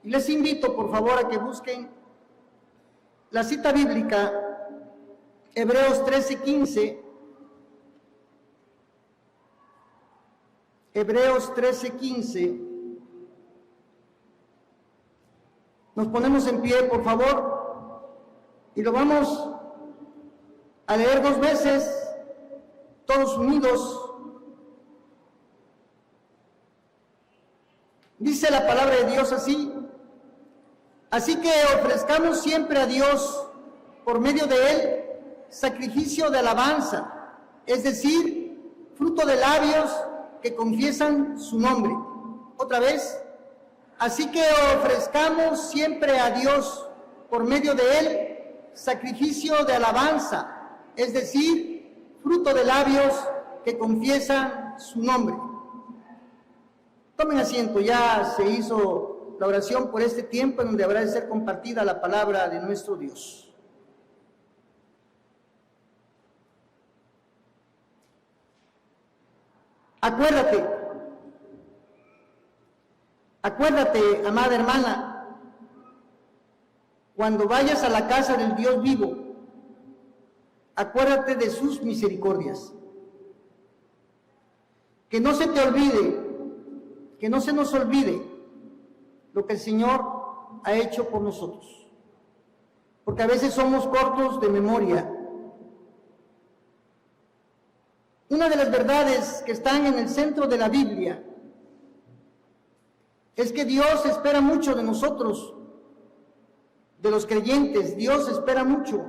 Y les invito, por favor, a que busquen la cita bíblica, Hebreos 13:15. Hebreos 13:15. Nos ponemos en pie, por favor, y lo vamos a leer 2 veces, todos unidos. Dice la palabra de Dios así: así que ofrezcamos siempre a Dios, por medio de Él, sacrificio de alabanza, es decir, fruto de labios que confiesan su nombre. Otra vez: así que ofrezcamos siempre a Dios, por medio de Él, sacrificio de alabanza, es decir, fruto de labios que confiesan su nombre. Tomen asiento, ya se hizo la oración por este tiempo en donde habrá de ser compartida la palabra de nuestro Dios. Acuérdate, amada hermana, cuando vayas a la casa del Dios vivo, acuérdate de sus misericordias. Que no se te olvide, que no se nos olvide lo que el Señor ha hecho por nosotros, porque a veces somos cortos de memoria. Una de las verdades que están en el centro de la Biblia es que Dios espera mucho de nosotros, de los creyentes. Dios espera mucho.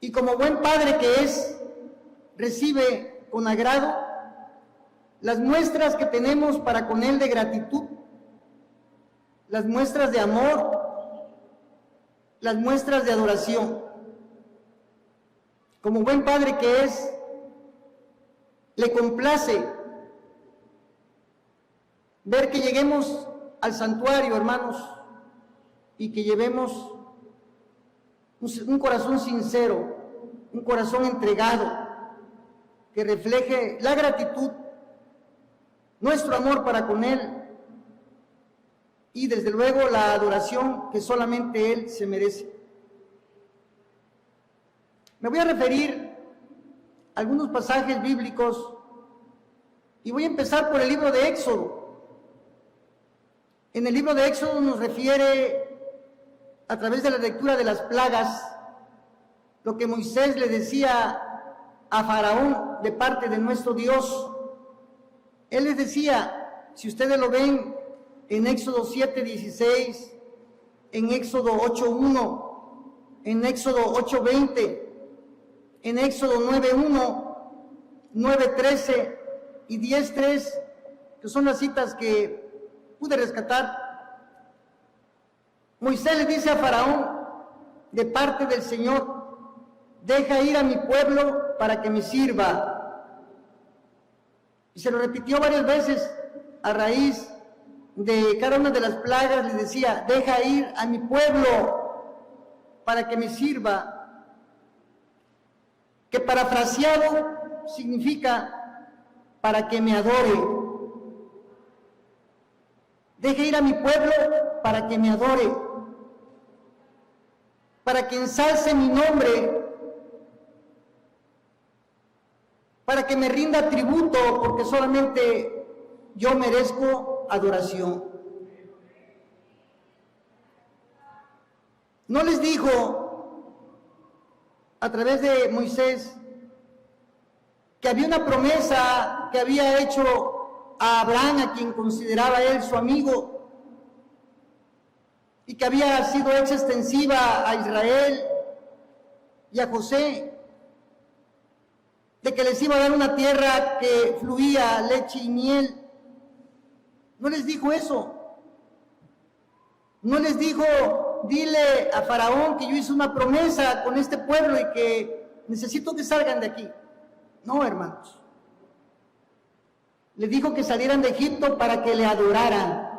Y como buen padre que es, recibe con agrado las muestras que tenemos para con Él de gratitud, las muestras de amor, las muestras de adoración. Como buen padre que es, le complace ver que lleguemos al santuario, hermanos, y que llevemos un corazón sincero, un corazón entregado, que refleje la gratitud, nuestro amor para con Él y desde luego la adoración que solamente Él se merece. Me voy a referir a algunos pasajes bíblicos y voy a empezar por el libro de Éxodo. En el libro de Éxodo nos refiere, a través de la lectura de las plagas, lo que Moisés le decía a Faraón de parte de nuestro Dios. Él les decía, si ustedes lo ven en Éxodo 7:16, en Éxodo 8:1, en Éxodo 8:20, en Éxodo 9:1, 9:13 y 10:3, que son las citas que pude rescatar. Moisés le dice a Faraón, de parte del Señor: deja ir a mi pueblo para que me sirva. Y se lo repitió varias veces a raíz de cada una de las plagas. Le decía: deja ir a mi pueblo para que me sirva, que parafraseado significa para que me adore. Deja ir a mi pueblo para que me adore, para que ensalce mi nombre, para que me rinda tributo, porque solamente yo merezco adoración. No les dijo a través de Moisés que había una promesa que había hecho a Abraham, a quien consideraba él su amigo, y que había sido hecha extensiva a Israel y a José, de que les iba a dar una tierra que fluía leche y miel. No les dijo eso. No les dijo: dile a Faraón que yo hice una promesa con este pueblo y que necesito que salgan de aquí. No, hermanos. Les dijo que salieran de Egipto para que le adoraran,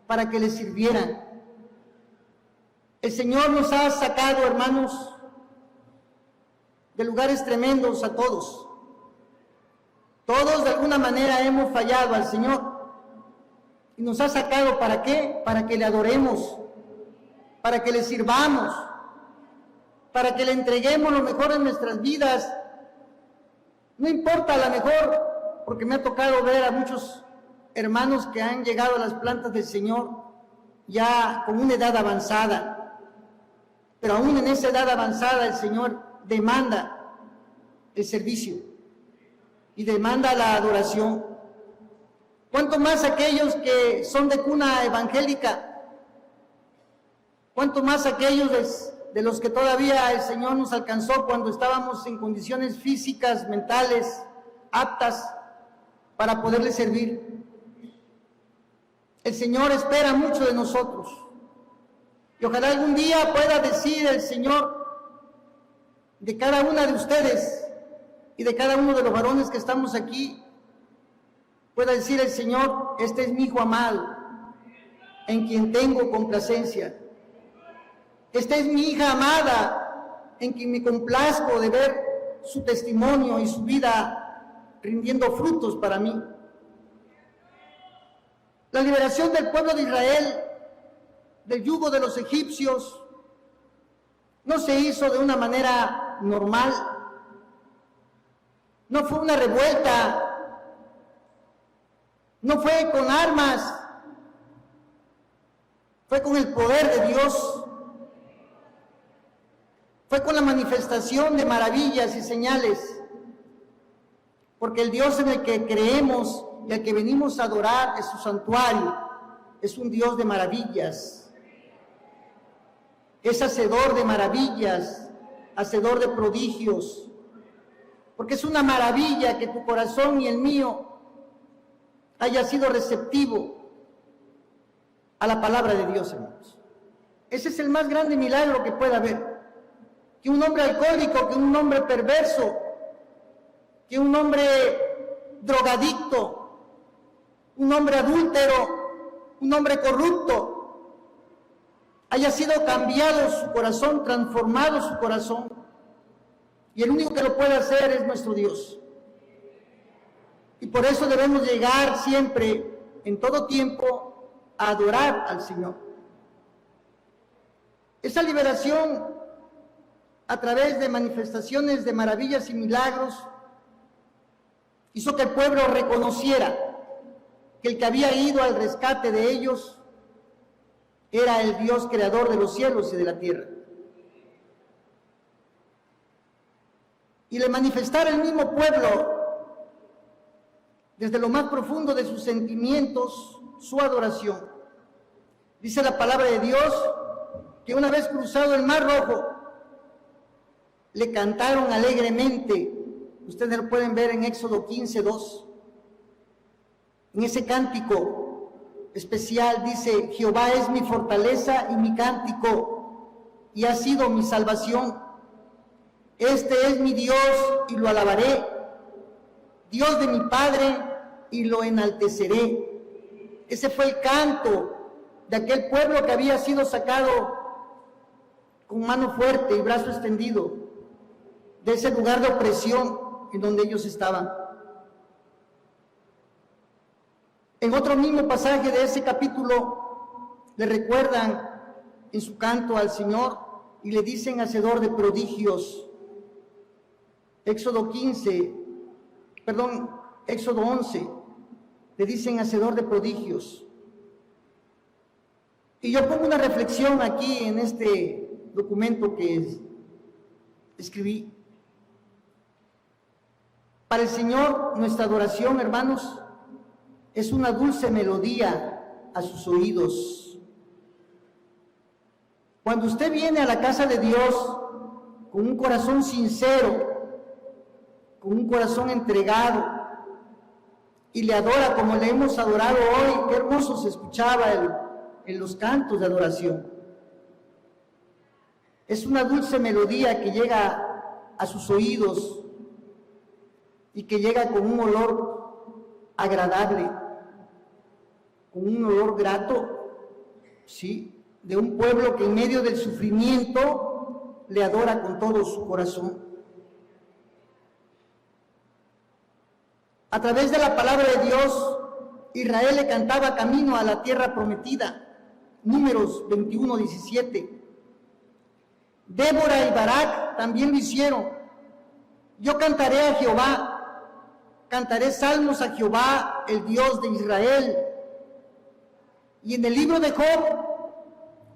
para que le sirvieran. El Señor nos ha sacado, hermanos, de lugares tremendos a todos. Todos de alguna manera hemos fallado al Señor. Y nos ha sacado, ¿para qué? Para que le adoremos, para que le sirvamos, para que le entreguemos lo mejor de nuestras vidas. No importa, a lo mejor, porque me ha tocado ver a muchos hermanos que han llegado a las plantas del Señor ya con una edad avanzada, pero aún en esa edad avanzada el Señor demanda el servicio y demanda la adoración. ¿Cuánto más aquellos que son de cuna evangélica? ¿Cuánto más aquellos de los que todavía el Señor nos alcanzó cuando estábamos en condiciones físicas, mentales, aptas para poderle servir? El Señor espera mucho de nosotros. Y ojalá algún día pueda decir el Señor de cada una de ustedes y de cada uno de los varones que estamos aquí, pueda decir el Señor: este es mi hijo amado, en quien tengo complacencia. Esta es mi hija amada, en quien me complazco de ver su testimonio y su vida rindiendo frutos para mí. La liberación del pueblo de Israel del yugo de los egipcios no se hizo de una manera normal, no fue una revuelta, no fue con armas, fue con el poder de Dios, fue con la manifestación de maravillas y señales, porque el Dios en el que creemos y al que venimos a adorar es su santuario, es un Dios de maravillas, es hacedor de maravillas, hacedor de prodigios, porque es una maravilla que tu corazón y el mío haya sido receptivo a la palabra de Dios, hermanos. Ese es el más grande milagro que pueda haber, que un hombre alcohólico, que un hombre perverso, que un hombre drogadicto, un hombre adúltero, un hombre corrupto, haya sido cambiado su corazón, transformado su corazón, y el único que lo puede hacer es nuestro Dios. Y por eso debemos llegar siempre, en todo tiempo, a adorar al Señor. Esa liberación a través de manifestaciones de maravillas y milagros hizo que el pueblo reconociera que el que había ido al rescate de ellos era el Dios creador de los cielos y de la tierra. Y le manifestara el mismo pueblo, desde lo más profundo de sus sentimientos, su adoración. Dice la palabra de Dios que una vez cruzado el Mar Rojo, le cantaron alegremente. Ustedes lo pueden ver en Éxodo 15:2. En ese cántico especial dice: Jehová es mi fortaleza y mi cántico, y ha sido mi salvación. Este es mi Dios y lo alabaré, Dios de mi Padre y lo enalteceré. Ese fue el canto de aquel pueblo que había sido sacado con mano fuerte y brazo extendido de ese lugar de opresión en donde ellos estaban. En otro mismo pasaje de ese capítulo le recuerdan en su canto al Señor y le dicen hacedor de prodigios. Éxodo 11, le dicen hacedor de prodigios. Y yo pongo una reflexión aquí en este documento que escribí. Para el Señor, nuestra adoración, hermanos, es una dulce melodía a sus oídos. Cuando usted viene a la casa de Dios con un corazón sincero, con un corazón entregado, y le adora como le hemos adorado hoy, qué hermoso se escuchaba en los cantos de adoración. Es una dulce melodía que llega a sus oídos y que llega con un olor agradable, con un olor grato, ¿sí? De un pueblo que en medio del sufrimiento le adora con todo su corazón. A través de la palabra de Dios Israel le cantaba camino a la tierra prometida. Números 21:17. Débora y Barak también lo hicieron. Yo cantaré a Jehová, cantaré salmos a Jehová, el Dios de Israel. Y en el libro de Job,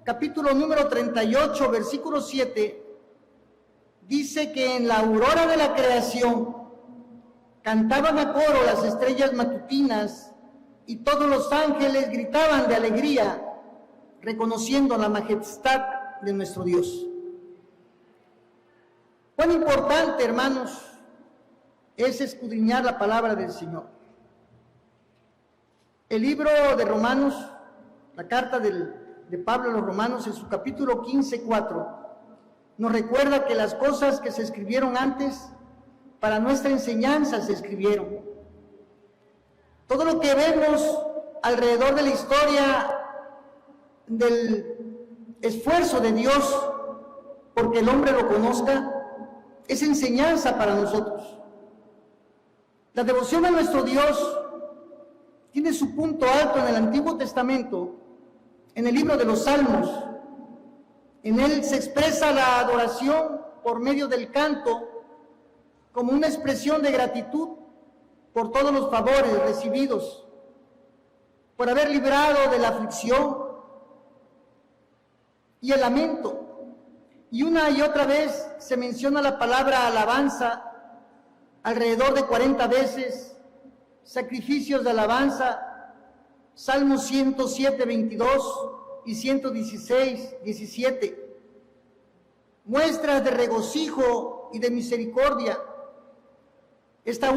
capítulo número 38, versículo 7, dice que en la aurora de la creación cantaban a coro las estrellas matutinas y todos los ángeles gritaban de alegría, reconociendo la majestad de nuestro Dios. Cuán importante, hermanos, es escudriñar la palabra del Señor. El libro de Romanos, la carta de Pablo a los Romanos, en su capítulo 15:4, nos recuerda que las cosas que se escribieron antes, para nuestra enseñanza se escribieron. Todo lo que vemos alrededor de la historia del esfuerzo de Dios porque el hombre lo conozca, es enseñanza para nosotros. La devoción a nuestro Dios tiene su punto alto en el Antiguo Testamento, en el libro de los Salmos. En él se expresa la adoración por medio del canto como una expresión de gratitud por todos los favores recibidos, por haber librado de la aflicción y el lamento. Y una y otra vez se menciona la palabra alabanza alrededor de 40 veces, sacrificios de alabanza, Salmos 107, 22 y 116, 17. Muestras de regocijo y de misericordia. Este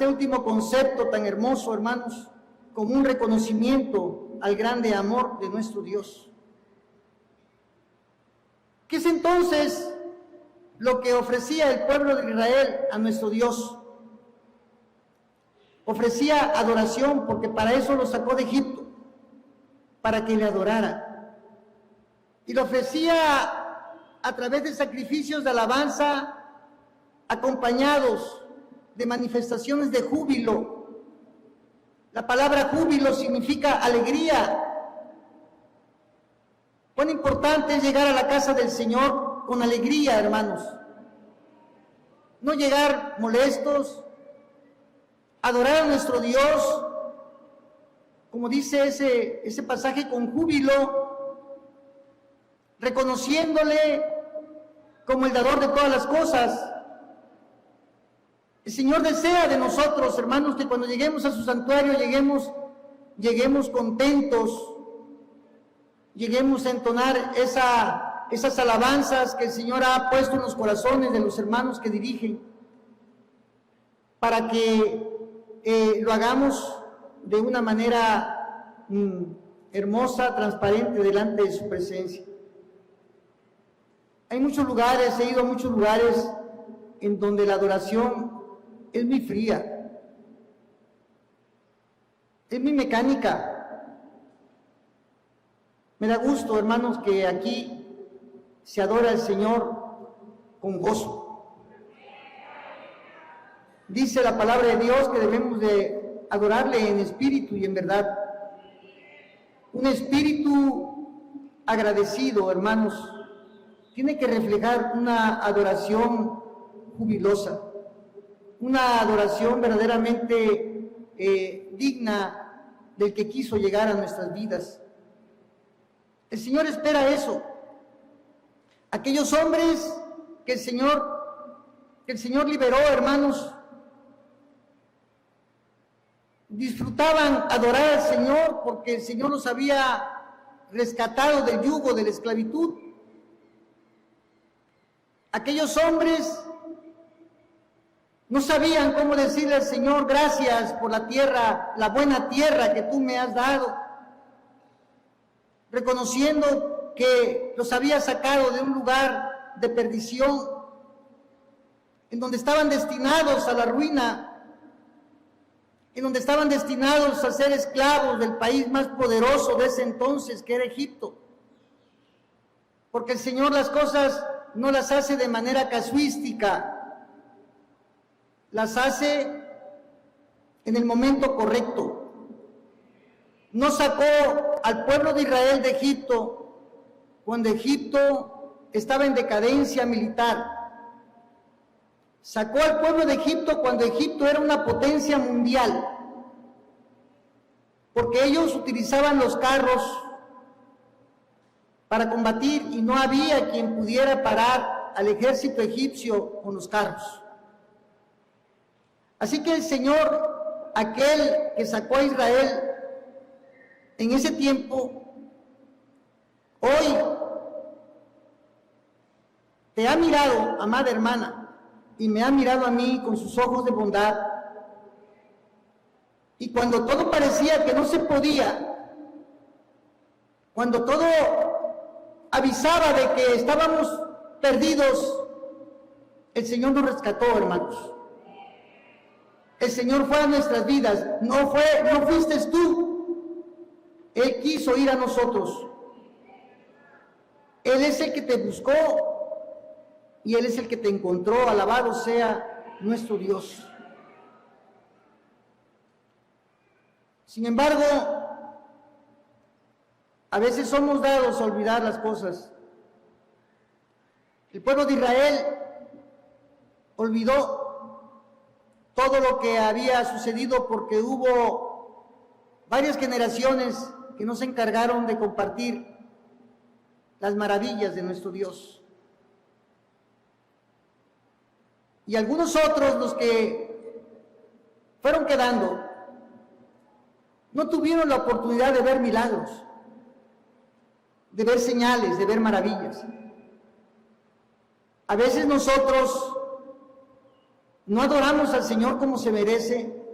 último concepto tan hermoso, hermanos, como un reconocimiento al grande amor de nuestro Dios. ¿Qué es entonces lo que ofrecía el pueblo de Israel a nuestro Dios? Ofrecía adoración, porque para eso lo sacó de Egipto, para que le adorara. Y lo ofrecía a través de sacrificios de alabanza, acompañados de manifestaciones de júbilo. La palabra júbilo significa alegría. Cuán importante es llegar a la casa del Señor con alegría, hermanos. No llegar molestos, adorar a nuestro Dios, como dice ese pasaje, con júbilo, reconociéndole como el dador de todas las cosas. El Señor desea de nosotros, hermanos, que cuando lleguemos a su santuario lleguemos contentos, lleguemos a entonar esas alabanzas que el Señor ha puesto en los corazones de los hermanos que dirigen, para que lo hagamos de una manera hermosa, transparente, delante de su presencia. Hay muchos lugares, he ido a muchos lugares en donde la adoración es muy fría, es muy mecánica. Me da gusto, hermanos, que aquí se adora al Señor con gozo. Dice la palabra de Dios que debemos de adorarle en espíritu y en verdad. Un espíritu agradecido, hermanos, tiene que reflejar una adoración jubilosa, una adoración verdaderamente digna del que quiso llegar a nuestras vidas. El Señor espera eso. Aquellos hombres que el Señor liberó, hermanos, disfrutaban adorar al Señor porque el Señor los había rescatado del yugo de la esclavitud. Aquellos hombres no sabían cómo decirle al Señor: gracias por la tierra, la buena tierra que tú me has dado, reconociendo que los había sacado de un lugar de perdición, en donde estaban destinados a la ruina, en donde estaban destinados a ser esclavos del país más poderoso de ese entonces, que era Egipto. Porque el Señor las cosas no las hace de manera casuística, las hace en el momento correcto. no sacó al pueblo de Israel de Egipto cuando Egipto estaba en decadencia militar. Sacó al pueblo de Egipto cuando Egipto era una potencia mundial, porque ellos utilizaban los carros para combatir y no había quien pudiera parar al ejército egipcio con los carros. Así que el Señor, aquel que sacó a Israel en ese tiempo, hoy te ha mirado, amada hermana, y me ha mirado a mí con sus ojos de bondad. Y cuando todo parecía que no se podía, cuando todo avisaba de que estábamos perdidos, el Señor nos rescató, hermanos. El Señor fue a nuestras vidas, no fuiste tú. Él quiso ir a nosotros. Él es el que te buscó y Él es el que te encontró. Alabado sea nuestro Dios. Sin embargo, a veces somos dados a olvidar las cosas. El pueblo de Israel olvidó todo lo que había sucedido porque hubo varias generaciones que no se encargaron de compartir las maravillas de nuestro Dios. Y algunos otros, los que fueron quedando, no tuvieron la oportunidad de ver milagros, de ver señales, de ver maravillas. A veces nosotros no adoramos al Señor como se merece,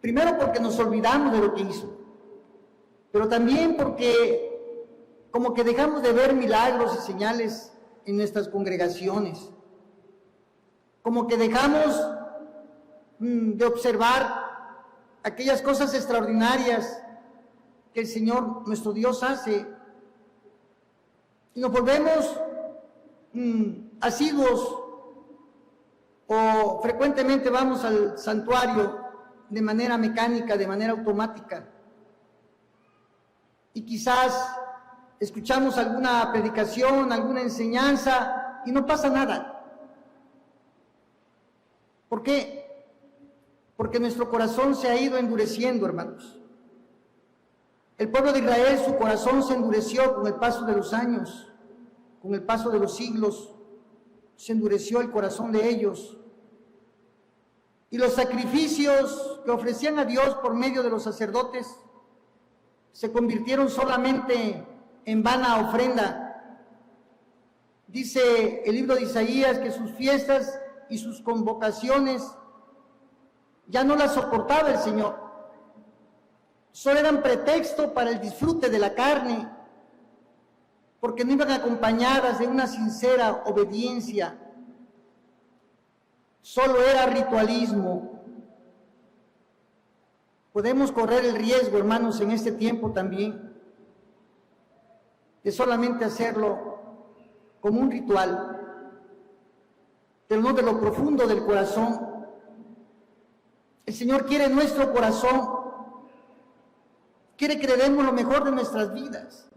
primero porque nos olvidamos de lo que hizo, pero también porque como que dejamos de ver milagros y señales en nuestras congregaciones, como que dejamos de observar aquellas cosas extraordinarias que el Señor, nuestro Dios, hace, y nos volvemos asiduos o frecuentemente vamos al santuario de manera mecánica, de manera automática, y quizás escuchamos alguna predicación, alguna enseñanza y no pasa nada. ¿Por qué? Porque nuestro corazón se ha ido endureciendo, hermanos. El pueblo de Israel, su corazón se endureció con el paso de los años, con el paso de los siglos, se endureció el corazón de ellos. Y los sacrificios que ofrecían a Dios por medio de los sacerdotes se convirtieron solamente en vana ofrenda. Dice el libro de Isaías que sus fiestas y sus convocaciones ya no las soportaba el Señor. Solo eran pretexto para el disfrute de la carne, porque no iban acompañadas de una sincera obediencia. Solo era ritualismo. Podemos correr el riesgo, hermanos, en este tiempo también, de solamente hacerlo como un ritual, pero no de lo profundo del corazón. El Señor quiere nuestro corazón, quiere que le demos lo mejor de nuestras vidas.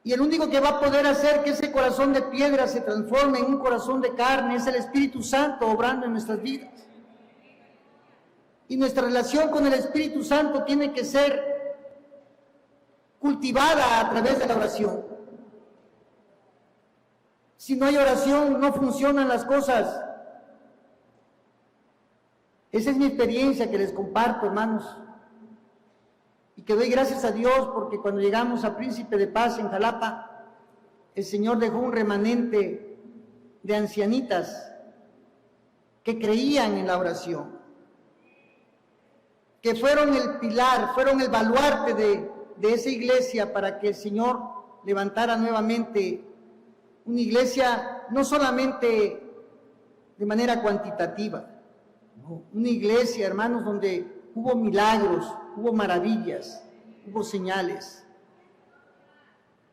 Y el único que va a poder hacer que ese corazón de piedra se transforme en un corazón de carne es el Espíritu Santo obrando en nuestras vidas. Y nuestra relación con el Espíritu Santo tiene que ser cultivada a través de la oración. Si no hay oración, no funcionan las cosas. Esa es mi experiencia que les comparto, hermanos. Y que doy gracias a Dios porque cuando llegamos a Príncipe de Paz en Jalapa, el Señor dejó un remanente de ancianitas que creían en la oración, que fueron el pilar, fueron el baluarte de esa iglesia para que el Señor levantara nuevamente una iglesia no solamente de manera cuantitativa, no, una iglesia, hermanos, donde hubo milagros, hubo maravillas, hubo señales.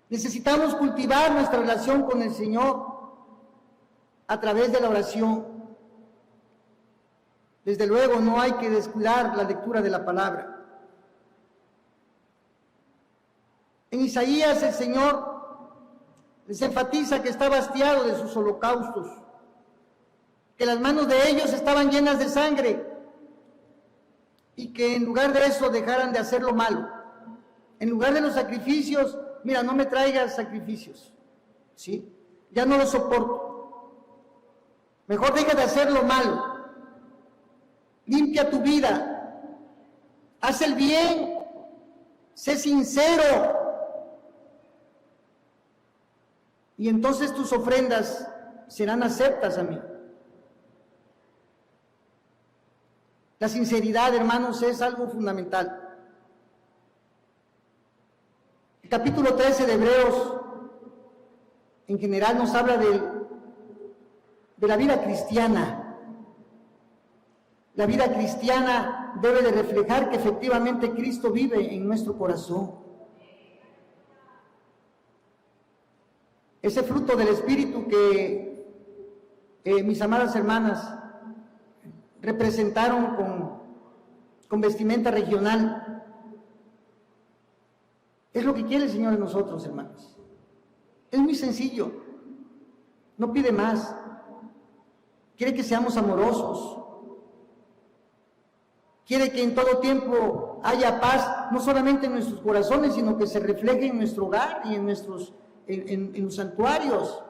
Necesitamos cultivar nuestra relación con el Señor a través de la oración. Desde luego no hay que descuidar la lectura de la palabra. En Isaías el Señor les enfatiza que estaba hastiado de sus holocaustos, que las manos de ellos estaban llenas de sangre y que en lugar de eso dejaran de hacer lo malo. En lugar de los sacrificios, mira, no me traigas sacrificios, ¿sí? Ya no lo soporto. Mejor deja de hacer lo malo. Limpia tu vida. Haz el bien. Sé sincero. Y entonces tus ofrendas serán aceptas a mí. La sinceridad, hermanos, es algo fundamental. El capítulo 13 de Hebreos, en general, nos habla de la vida cristiana. La vida cristiana debe de reflejar que efectivamente Cristo vive en nuestro corazón. Ese fruto del Espíritu que mis amadas hermanas representaron con vestimenta regional, es lo que quiere el Señor de nosotros, hermanos. Es muy sencillo, no pide más. Quiere que seamos amorosos. Quiere que en todo tiempo haya paz, no solamente en nuestros corazones, sino que se refleje en nuestro hogar y en los santuarios.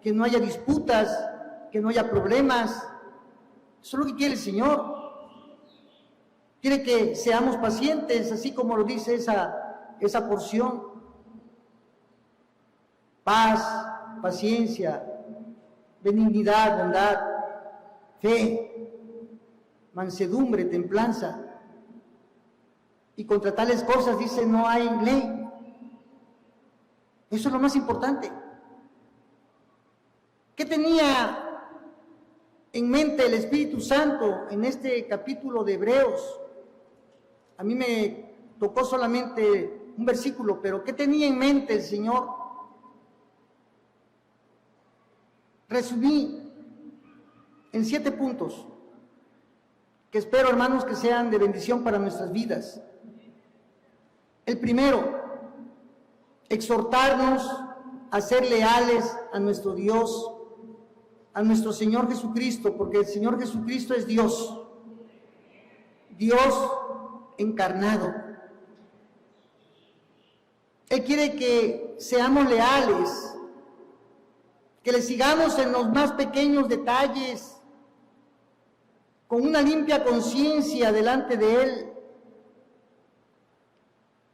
Que no haya disputas, que no haya problemas. Eso es lo que quiere el Señor. Quiere que seamos pacientes, así como lo dice esa porción. Paz, paciencia, benignidad, bondad, fe, mansedumbre, templanza. Y contra tales cosas dice no hay ley. Eso es lo más importante. ¿Qué tenía en mente el Espíritu Santo en este capítulo de Hebreos? A mí me tocó solamente un versículo, pero ¿qué tenía en mente el Señor? Resumí en 7 puntos que espero, hermanos, que sean de bendición para nuestras vidas. El primero, exhortarnos a ser leales a nuestro Dios, a nuestro Señor Jesucristo, porque el Señor Jesucristo es Dios, Dios encarnado. Él quiere que seamos leales, que le sigamos en los más pequeños detalles, con una limpia conciencia delante de Él.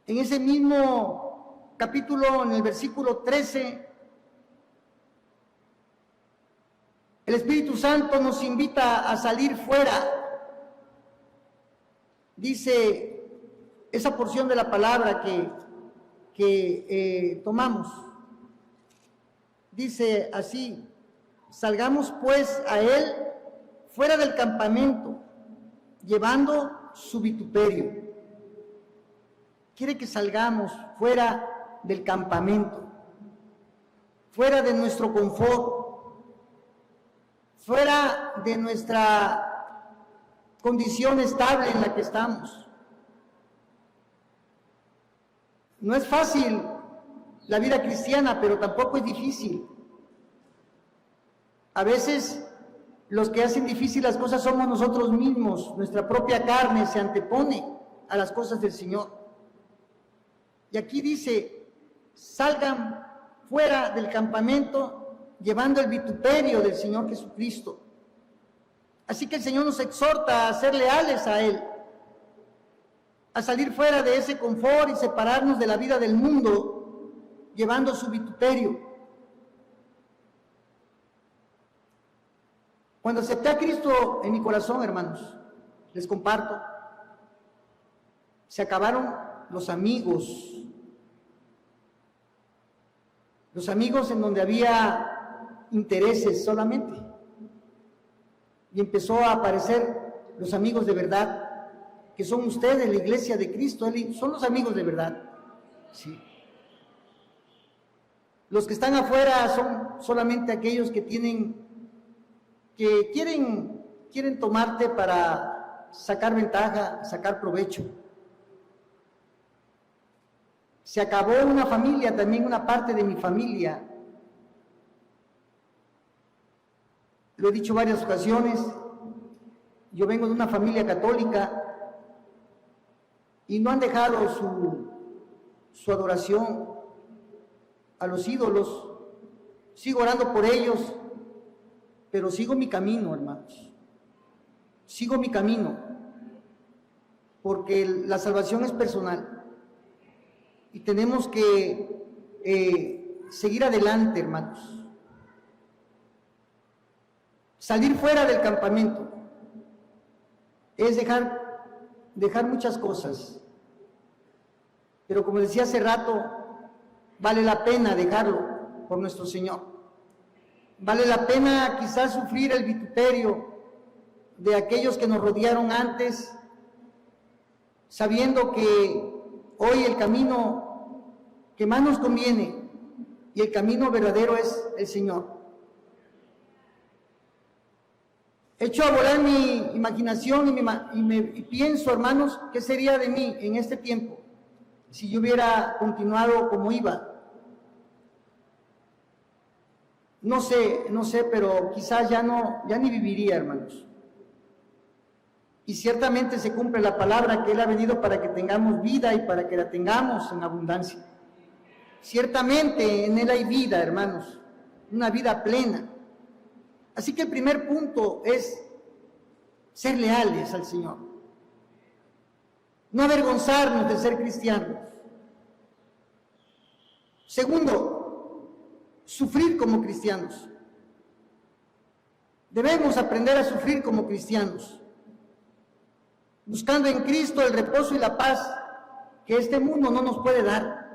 En ese mismo capítulo, en el versículo 13, el Espíritu Santo nos invita a salir fuera. Dice esa porción de la palabra que tomamos. Dice así: salgamos pues a Él fuera del campamento, llevando su vituperio. Quiere que salgamos fuera del campamento, fuera de nuestro confort, fuera de nuestra condición estable en la que estamos. No es fácil la vida cristiana, pero tampoco es difícil. A veces los que hacen difícil las cosas somos nosotros mismos. Nuestra propia carne se antepone a las cosas del Señor. Y aquí dice: salgan fuera del campamento llevando el vituperio del Señor Jesucristo. Así que el Señor nos exhorta a ser leales a Él, a salir fuera de ese confort y separarnos de la vida del mundo, llevando su vituperio. Cuando acepté a Cristo en mi corazón, hermanos, les comparto, se acabaron los amigos en donde había intereses solamente, y empezó a aparecer los amigos de verdad, que son ustedes, la iglesia de Cristo. Son los amigos de verdad, sí. Los que están afuera son solamente aquellos que quieren tomarte para sacar ventaja, sacar provecho. Se acabó una familia, también una parte de mi familia. Lo he dicho varias ocasiones, yo vengo de una familia católica y no han dejado su adoración a los ídolos. Sigo orando por ellos, pero sigo mi camino, hermanos. Sigo mi camino, porque la salvación es personal. Y tenemos que seguir adelante, hermanos. Salir fuera del campamento es dejar muchas cosas. Pero como decía hace rato, vale la pena dejarlo por nuestro Señor. Vale la pena quizás sufrir el vituperio de aquellos que nos rodearon antes, sabiendo que hoy el camino que más nos conviene y el camino verdadero es el Señor. Echo a volar mi imaginación y pienso, hermanos, ¿qué sería de mí en este tiempo si yo hubiera continuado como iba? No sé, pero quizás ya ni viviría, hermanos. Y ciertamente se cumple la palabra que Él ha venido para que tengamos vida y para que la tengamos en abundancia. Ciertamente en Él hay vida, hermanos, una vida plena. Así que el primer punto es ser leales al Señor. No avergonzarnos de ser cristianos. Segundo, sufrir como cristianos. Debemos aprender a sufrir como cristianos, buscando en Cristo el reposo y la paz que este mundo no nos puede dar.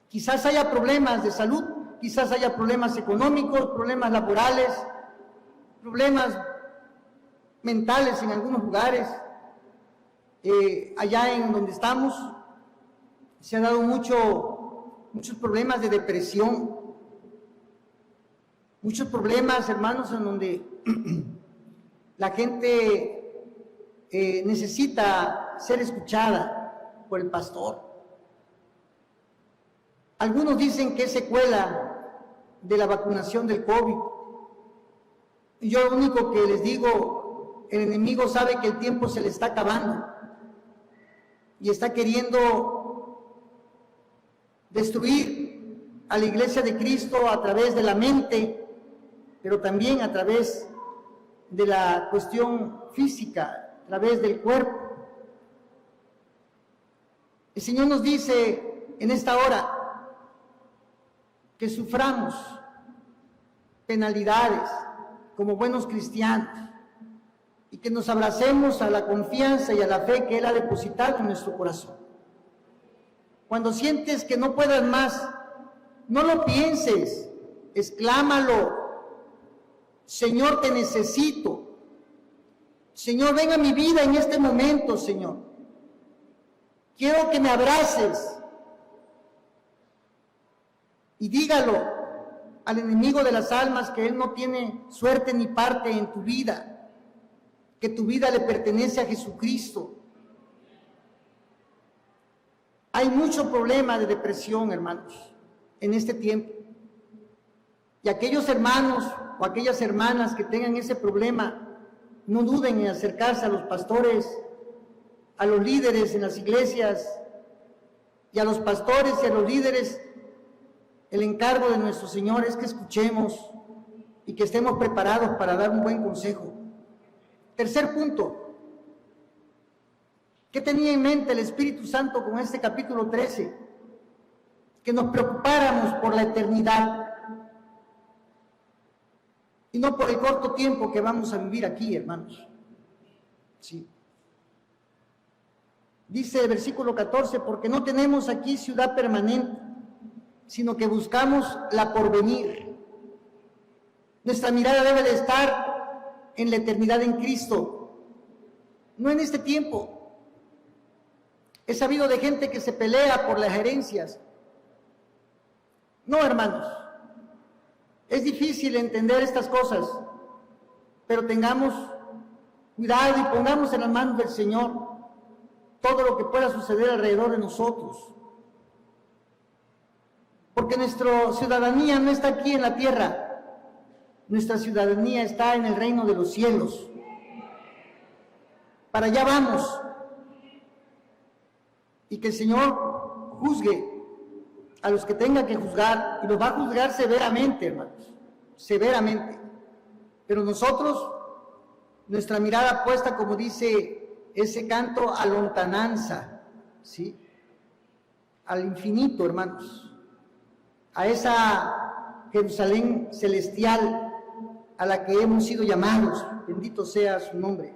Quizás haya problemas de salud, quizás haya problemas económicos, problemas laborales, problemas mentales en algunos lugares. Allá en donde estamos se han dado muchos problemas de depresión, muchos problemas, hermanos, en donde la gente necesita ser escuchada por el pastor. Algunos dicen que es secuela de la vacunación del COVID. Y yo lo único que les digo, el enemigo sabe que el tiempo se le está acabando y está queriendo destruir a la iglesia de Cristo a través de la mente, pero también a través de la cuestión física, a través del cuerpo. El Señor nos dice en esta hora que suframos penalidades como buenos cristianos y que nos abracemos a la confianza y a la fe que Él ha depositado en nuestro corazón. Cuando sientes que no puedas más, no lo pienses, exclámalo: Señor, te necesito. Señor, ven a mi vida en este momento, Señor. Quiero que me abraces. Y dígalo al enemigo de las almas que él no tiene suerte ni parte en tu vida, que tu vida le pertenece a Jesucristo. Hay mucho problema de depresión, hermanos, en este tiempo. Y aquellos hermanos o aquellas hermanas que tengan ese problema, no duden en acercarse a los pastores, a los líderes en las iglesias, y a los pastores y a los líderes. El encargo de nuestro Señor es que escuchemos y que estemos preparados para dar un buen consejo. Tercer punto, ¿qué tenía en mente el Espíritu Santo con este capítulo 13? Que nos preocupáramos por la eternidad y no por el corto tiempo que vamos a vivir aquí, hermanos. Sí. Dice el versículo 14, porque no tenemos aquí ciudad permanente, sino que buscamos la porvenir. Nuestra mirada debe de estar en la eternidad en Cristo, no en este tiempo. He sabido de gente que se pelea por las herencias. No, hermanos, es difícil entender estas cosas, pero tengamos cuidado y pongamos en las manos del Señor todo lo que pueda suceder alrededor de nosotros. porque nuestra ciudadanía no está aquí en la tierra, nuestra ciudadanía está en el reino de los cielos. Para allá vamos. Y que el Señor juzgue a los que tenga que juzgar, y los va a juzgar severamente, hermanos, severamente. Pero nosotros, nuestra mirada puesta, como dice ese canto, a lontananza, ¿sí? Al infinito, hermanos, a esa Jerusalén celestial a la que hemos sido llamados, bendito sea su nombre.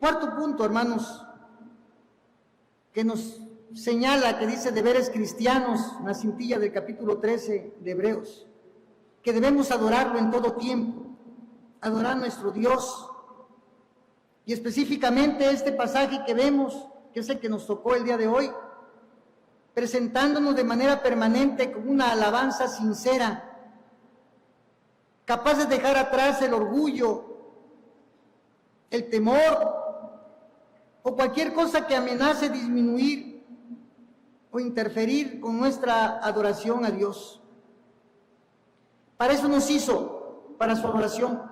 Cuarto punto, hermanos, que nos señala, que dice deberes cristianos, en la cintilla del capítulo 13 de Hebreos, que debemos adorarlo en todo tiempo, adorar a nuestro Dios. Y específicamente este pasaje que vemos, que es el que nos tocó el día de hoy, presentándonos de manera permanente como una alabanza sincera, capaz de dejar atrás el orgullo, el temor, o cualquier cosa que amenace disminuir o interferir con nuestra adoración a Dios. Para eso nos hizo, para su adoración.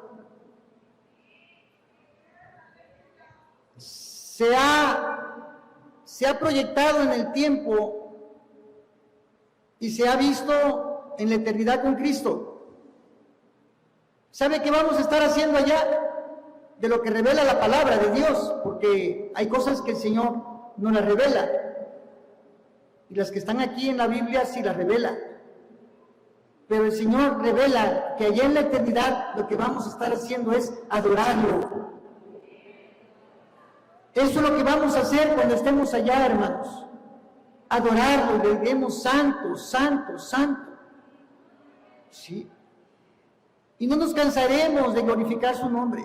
Se ha proyectado en el tiempo y se ha visto en la eternidad con Cristo. ¿Sabe qué vamos a estar haciendo allá? De lo que revela la palabra de Dios, porque hay cosas que el Señor no las revela, y las que están aquí en la Biblia sí las revela, pero el Señor revela que allá en la eternidad lo que vamos a estar haciendo es adorarlo. Eso es lo que vamos a hacer cuando estemos allá, hermanos, adorarlo, le diremos santo, santo, santo, ¿sí? Y no nos cansaremos de glorificar su nombre.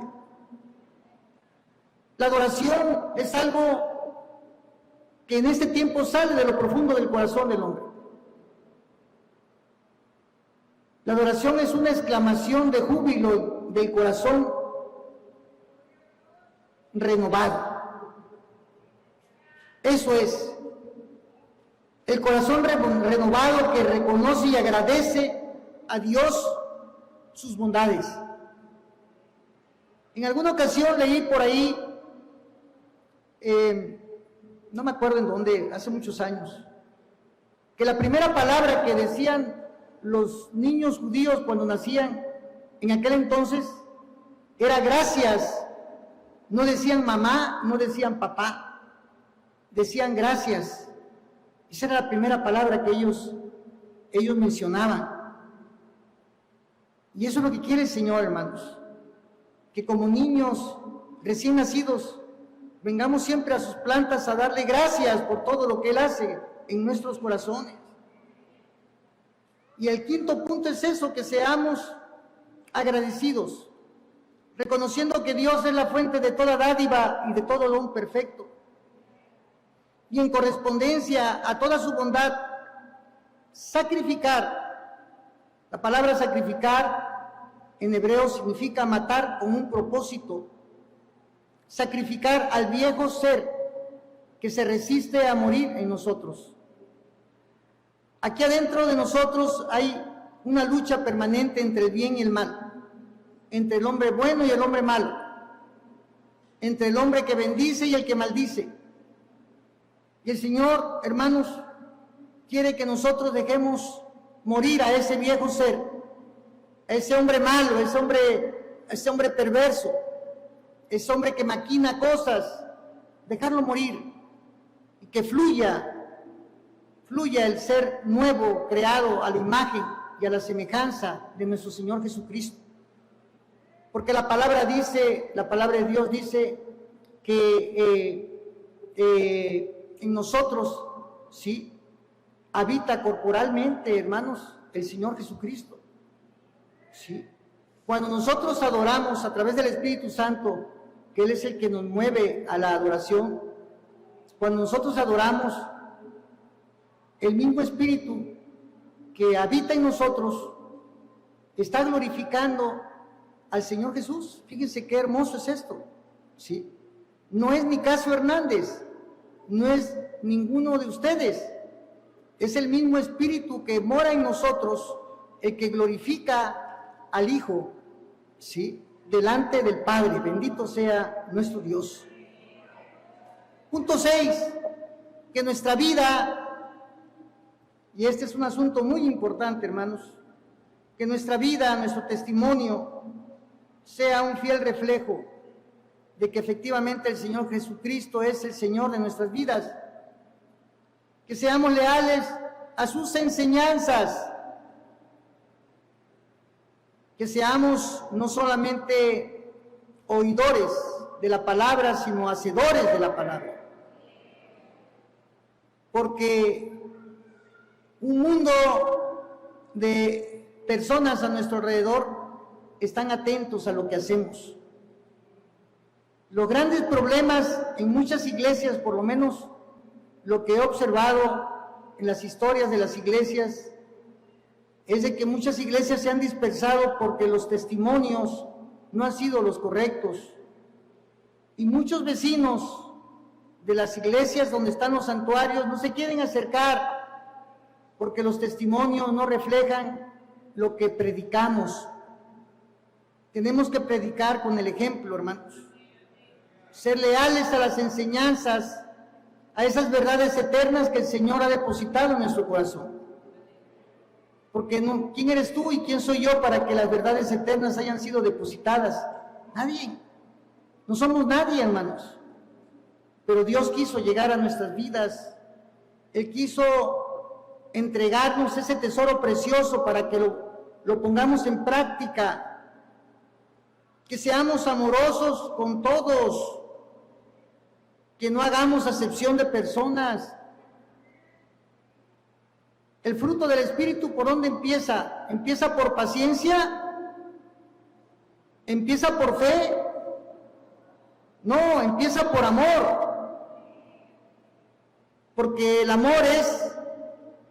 La adoración es algo que en este tiempo sale de lo profundo del corazón del hombre. La adoración es una exclamación de júbilo del corazón renovado. Eso es, el corazón renovado que reconoce y agradece a Dios sus bondades. En alguna ocasión leí por ahí, no me acuerdo en dónde, hace muchos años, que la primera palabra que decían los niños judíos cuando nacían en aquel entonces era gracias. No decían mamá, no decían papá, decían gracias. Esa era la primera palabra que ellos mencionaban. Y eso es lo que quiere el Señor, hermanos, que como niños recién nacidos vengamos siempre a sus plantas a darle gracias por todo lo que Él hace en nuestros corazones. Y el quinto punto es eso, que seamos agradecidos, reconociendo que Dios es la fuente de toda dádiva y de todo don perfecto. Y en correspondencia a toda su bondad, sacrificar. La palabra sacrificar en hebreo significa matar con un propósito. Sacrificar al viejo ser que se resiste a morir en nosotros. Aquí adentro de nosotros hay una lucha permanente entre el bien y el mal, entre el hombre bueno y el hombre malo, entre el hombre que bendice y el que maldice. Y el Señor, hermanos, quiere que nosotros dejemos morir a ese viejo ser, a ese hombre malo, a ese hombre perverso, ese hombre que maquina cosas, dejarlo morir y que fluya el ser nuevo, creado a la imagen y a la semejanza de nuestro Señor Jesucristo. Porque la palabra de Dios dice que en nosotros, sí, habita corporalmente, hermanos, el Señor Jesucristo. Sí. Cuando nosotros adoramos a través del Espíritu Santo, que Él es el que nos mueve a la adoración, cuando nosotros adoramos, el mismo Espíritu que habita en nosotros está glorificando al Señor Jesús. Fíjense qué hermoso es esto, ¿sí? No es Nicasio Hernández, no es ninguno de ustedes, Es el mismo Espíritu que mora en nosotros, el que glorifica al Hijo, ¿sí?, delante del Padre. Bendito sea nuestro Dios. Punto 6, que nuestra vida, y este es un asunto muy importante, hermanos, que nuestra vida, nuestro testimonio, sea un fiel reflejo de que efectivamente el Señor Jesucristo es el Señor de nuestras vidas. Que seamos leales a sus enseñanzas, que seamos no solamente oidores de la palabra, sino hacedores de la palabra. Porque un mundo de personas a nuestro alrededor están atentos a lo que hacemos. Los grandes problemas en muchas iglesias, por lo menos lo que he observado en las historias de las iglesias, es de que muchas iglesias se han dispersado porque los testimonios no han sido los correctos. Y muchos vecinos de las iglesias donde están los santuarios no se quieren acercar porque los testimonios no reflejan lo que predicamos. Tenemos que predicar con el ejemplo, hermanos. Ser leales a las enseñanzas, a esas verdades eternas que el Señor ha depositado en nuestro corazón. Porque no, ¿quién eres tú y quién soy yo para que las verdades eternas hayan sido depositadas? Nadie. No somos nadie, hermanos. Pero Dios quiso llegar a nuestras vidas. Él quiso entregarnos ese tesoro precioso para que lo pongamos en práctica. Que seamos amorosos con todos. Que no hagamos acepción de personas. El fruto del Espíritu, ¿por dónde empieza? ¿Empieza por paciencia? ¿Empieza por fe? No, empieza por amor. Porque el amor es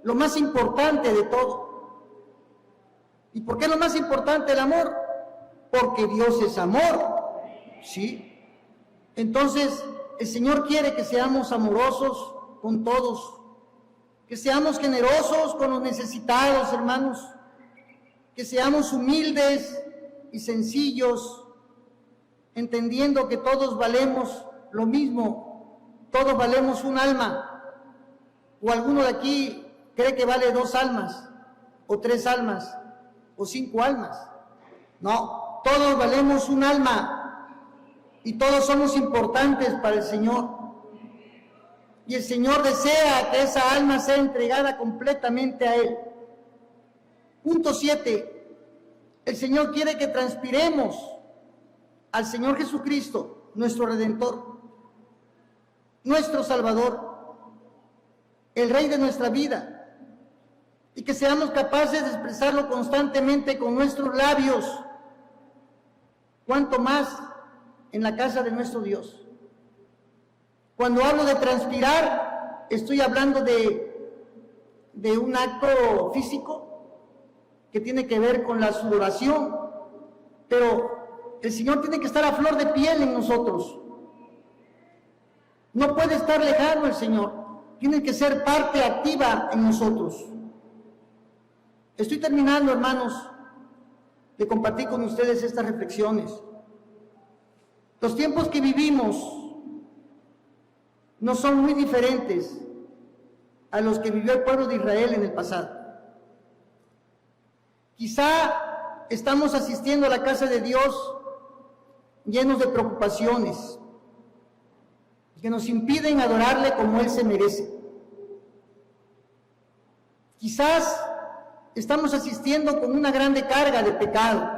lo más importante de todo. ¿Y por qué es lo más importante el amor? Porque Dios es amor. ¿Sí? Entonces, el Señor quiere que seamos amorosos con todos. Que seamos generosos con los necesitados, hermanos. Que seamos humildes y sencillos, entendiendo que todos valemos lo mismo. Todos valemos un alma. O alguno de aquí cree que vale 2 almas, o 3 almas, o 5 almas. No, todos valemos un alma. Y todos somos importantes para el Señor. Y el Señor desea que esa alma sea entregada completamente a Él. Punto 7. El Señor quiere que transpiremos al Señor Jesucristo, nuestro Redentor, nuestro Salvador, el Rey de nuestra vida, y que seamos capaces de expresarlo constantemente con nuestros labios, cuanto más en la casa de nuestro Dios. Cuando hablo de transpirar, estoy hablando de un acto físico que tiene que ver con la sudoración, pero el Señor tiene que estar a flor de piel en nosotros. No puede estar lejano el Señor, tiene que ser parte activa en nosotros. Estoy terminando, hermanos, de compartir con ustedes estas reflexiones. Los tiempos que vivimos no son muy diferentes a los que vivió el pueblo de Israel en el pasado. Quizá estamos asistiendo a la casa de Dios llenos de preocupaciones que nos impiden adorarle como Él se merece. Quizás estamos asistiendo con una grande carga de pecado.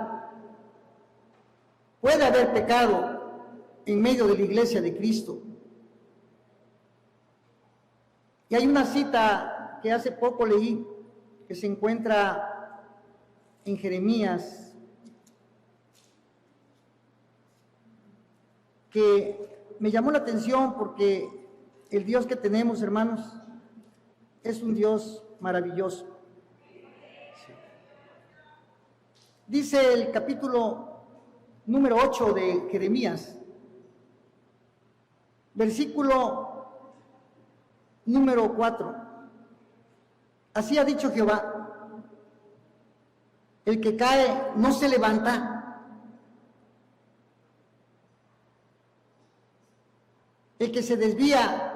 Puede haber pecado en medio de la iglesia de Cristo. Y hay una cita que hace poco leí, que se encuentra en Jeremías, que me llamó la atención porque el Dios que tenemos, hermanos, es un Dios maravilloso. Dice el capítulo número 8 de Jeremías, versículo número 4. Así ha dicho Jehová: el que cae no se levanta, el que se desvía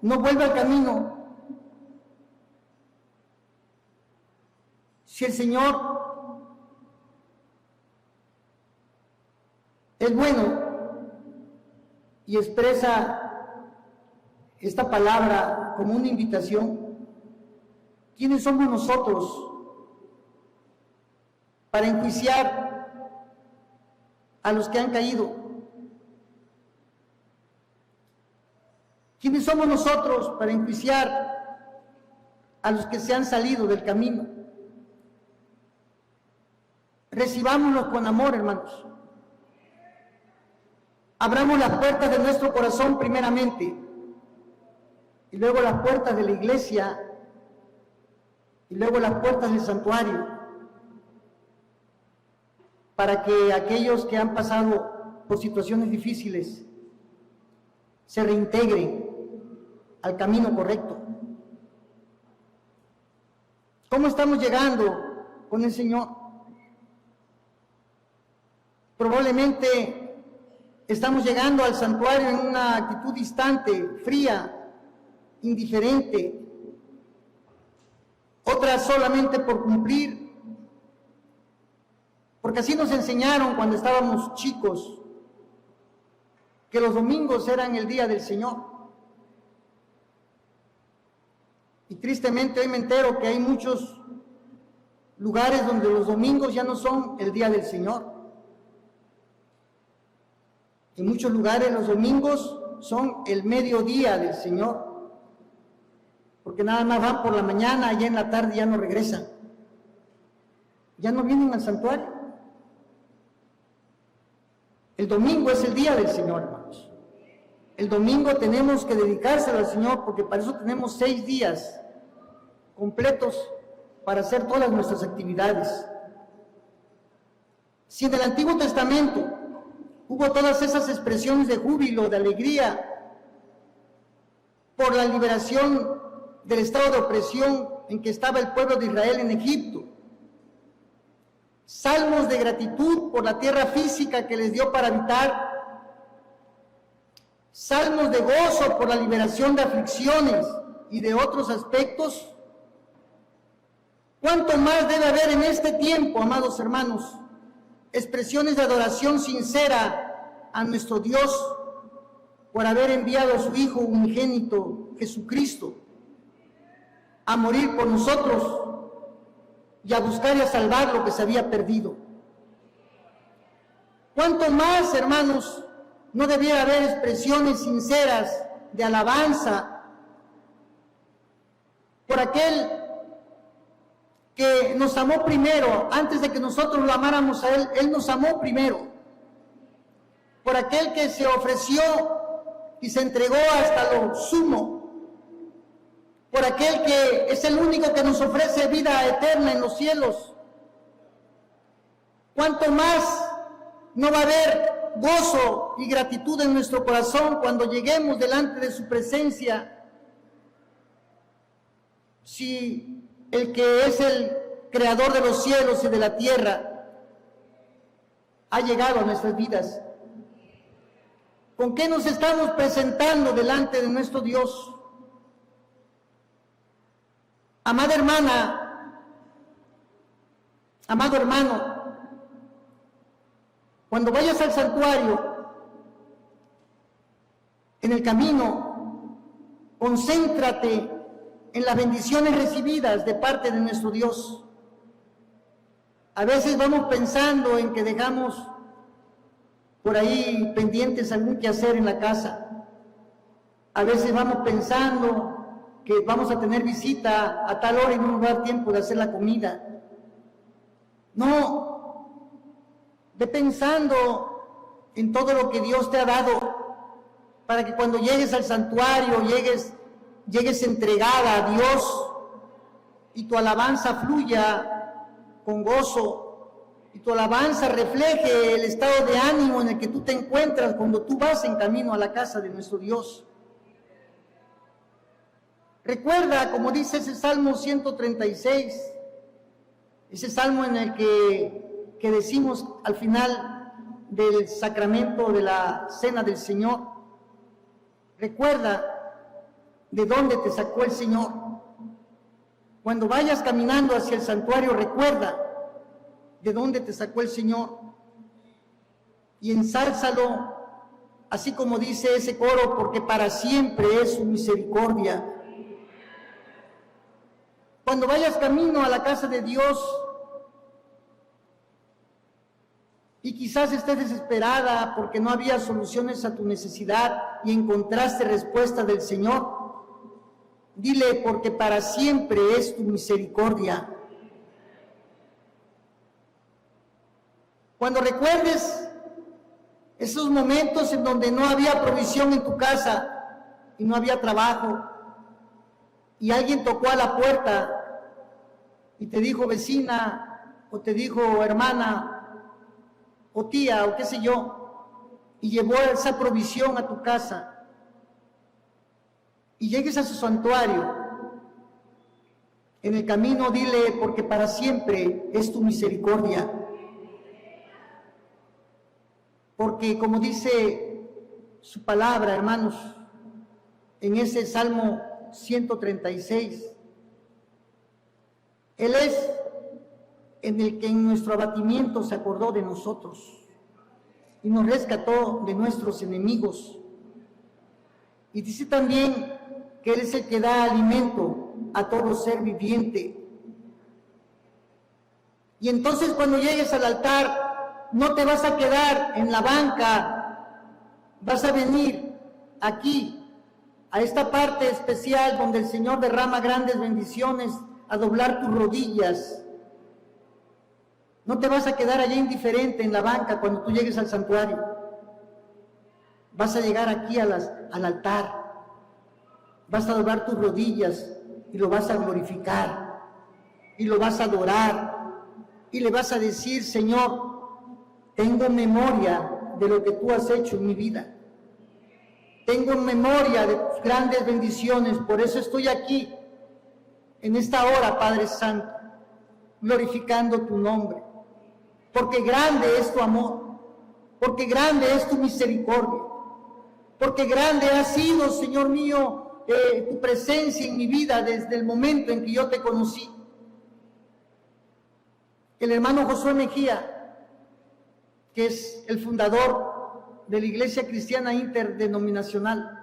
no vuelve al camino. Si el Señor es bueno y expresa esta palabra como una invitación, ¿quiénes somos nosotros para enjuiciar a los que han caído? ¿Quiénes somos nosotros para enjuiciar a los que se han salido del camino? Recibámonos con amor, hermanos. Abramos las puertas de nuestro corazón primeramente, y luego las puertas de la iglesia, y luego las puertas del santuario, para que aquellos que han pasado por situaciones difíciles se reintegren al camino correcto. ¿Cómo estamos llegando con el Señor? Probablemente estamos llegando al santuario en una actitud distante, fría, indiferente, otras solamente por cumplir, porque así nos enseñaron cuando estábamos chicos, que los domingos eran el día del Señor. Y tristemente hoy me entero que hay muchos lugares donde los domingos ya no son el día del Señor. En muchos lugares los domingos son el mediodía del Señor, porque nada más van por la mañana, allá en la tarde ya no regresan, ya no vienen al santuario. El domingo es el día del Señor, hermanos. El domingo tenemos que dedicárselo al Señor, porque para eso tenemos 6 días completos para hacer todas nuestras actividades. Si en el Antiguo Testamento hubo todas esas expresiones de júbilo, de alegría, por la liberación del estado de opresión en que estaba el pueblo de Israel en Egipto, salmos de gratitud por la tierra física que les dio para habitar, salmos de gozo por la liberación de aflicciones y de otros aspectos. ¿Cuánto más debe haber en este tiempo, amados hermanos, expresiones de adoración sincera a nuestro Dios por haber enviado a su Hijo unigénito, Jesucristo, a morir por nosotros y a buscar y a salvar lo que se había perdido? ¿Cuánto más, hermanos, no debiera haber expresiones sinceras de alabanza por aquel que nos amó primero? Antes de que nosotros lo amáramos a Él, Él nos amó primero. Por aquel que se ofreció y se entregó hasta lo sumo. Por aquel que es el único que nos ofrece vida eterna en los cielos. ¿Cuánto más no va a haber gozo y gratitud en nuestro corazón cuando lleguemos delante de su presencia, si el que es el creador de los cielos y de la tierra ha llegado a nuestras vidas? ¿Con qué nos estamos presentando delante de nuestro Dios? Amada hermana, amado hermano, cuando vayas al santuario, en el camino, concéntrate en las bendiciones recibidas de parte de nuestro Dios. A veces vamos pensando en que dejamos por ahí pendientes algún quehacer en la casa. A veces vamos pensando que vamos a tener visita a tal hora y no nos va a dar tiempo de hacer la comida. No, ve pensando en todo lo que Dios te ha dado, para que cuando llegues al santuario, llegues entregada a Dios y tu alabanza fluya con gozo, y tu alabanza refleje el estado de ánimo en el que tú te encuentras cuando tú vas en camino a la casa de nuestro Dios. Recuerda, como dice ese Salmo 136, ese salmo en el que decimos al final del sacramento de la cena del Señor. Recuerda de dónde te sacó el Señor. Cuando vayas caminando hacia el santuario, recuerda de dónde te sacó el Señor y ensálzalo, así como dice ese coro, porque para siempre es su misericordia. Cuando vayas camino a la casa de Dios y quizás estés desesperada porque no había soluciones a tu necesidad y encontraste respuesta del Señor, dile, porque para siempre es tu misericordia. Cuando recuerdes esos momentos en donde no había provisión en tu casa y no había trabajo, y alguien tocó a la puerta y te dijo vecina, o te dijo hermana, o tía, o qué sé yo, y llevó esa provisión a tu casa, y llegues a su santuario, en el camino dile, porque para siempre es tu misericordia. Porque como dice su palabra, hermanos, en ese Salmo 136, Él es en el que en nuestro abatimiento se acordó de nosotros y nos rescató de nuestros enemigos. Y dice también que Él es el que da alimento a todo ser viviente. Y entonces cuando llegues al altar, no te vas a quedar en la banca, vas a venir aquí, a esta parte especial donde el Señor derrama grandes bendiciones, a doblar tus rodillas. No te vas a quedar allá indiferente en la banca cuando tú llegues al santuario. Vas a llegar aquí al altar, vas a doblar tus rodillas y lo vas a glorificar, y lo vas a adorar, y le vas a decir, Señor, tengo memoria de lo que tú has hecho en mi vida. Tengo memoria de tus grandes bendiciones, por eso estoy aquí, en esta hora, Padre Santo, glorificando tu nombre. Porque grande es tu amor, porque grande es tu misericordia, porque grande ha sido, Señor mío, tu presencia en mi vida desde el momento en que yo te conocí. El hermano Josué Mejía, que es el fundador de la Iglesia Cristiana Interdenominacional,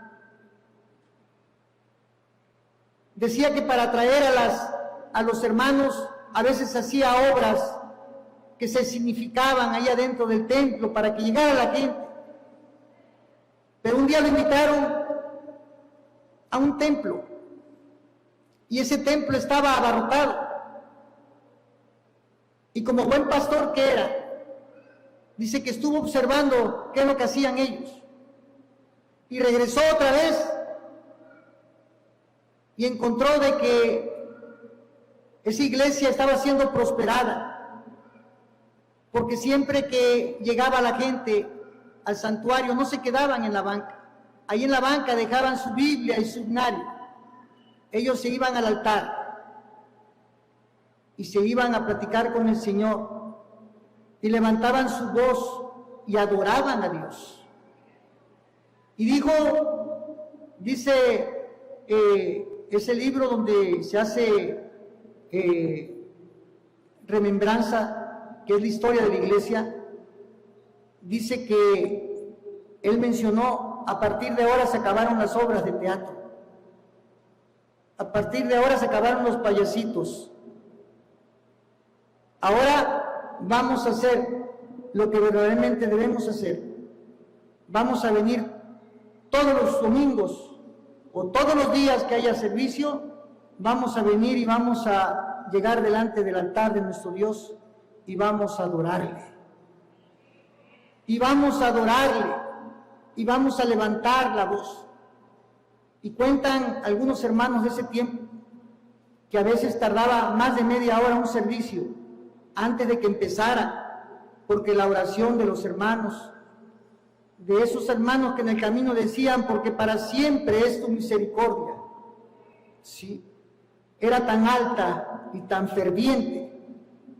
decía que para atraer a los hermanos a veces hacía obras que se significaban ahí adentro del templo para que llegara la gente. Pero un día lo invitaron a un templo y ese templo estaba abarrotado. Y como buen pastor que era, dice que estuvo observando qué es lo que hacían ellos. Y regresó otra vez y encontró de que esa iglesia estaba siendo prosperada. Porque siempre que llegaba la gente al santuario no se quedaban en la banca. Ahí en la banca dejaban su Biblia y su himnario. Ellos se iban al altar y se iban a platicar con el Señor. Y levantaban su voz y adoraban a Dios. Y dice ese libro donde se hace remembranza, que es la historia de la iglesia, dice que él mencionó, a partir de ahora se acabaron las obras de teatro. A partir de ahora se acabaron los payasitos. Ahora vamos a hacer lo que verdaderamente debemos hacer. Vamos a venir todos los domingos o todos los días que haya servicio, vamos a venir y vamos a llegar delante del altar de nuestro Dios y vamos a adorarle. Y vamos a adorarle y vamos a levantar la voz. Y cuentan algunos hermanos de ese tiempo que a veces tardaba más de media hora un servicio antes de que empezara, porque la oración de los hermanos, de esos hermanos que en el camino decían, porque para siempre es tu misericordia, ¿sí?, era tan alta y tan ferviente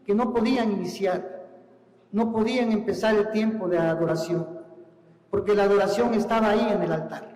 que no podían iniciar, no podían empezar el tiempo de adoración, porque la adoración estaba ahí en el altar.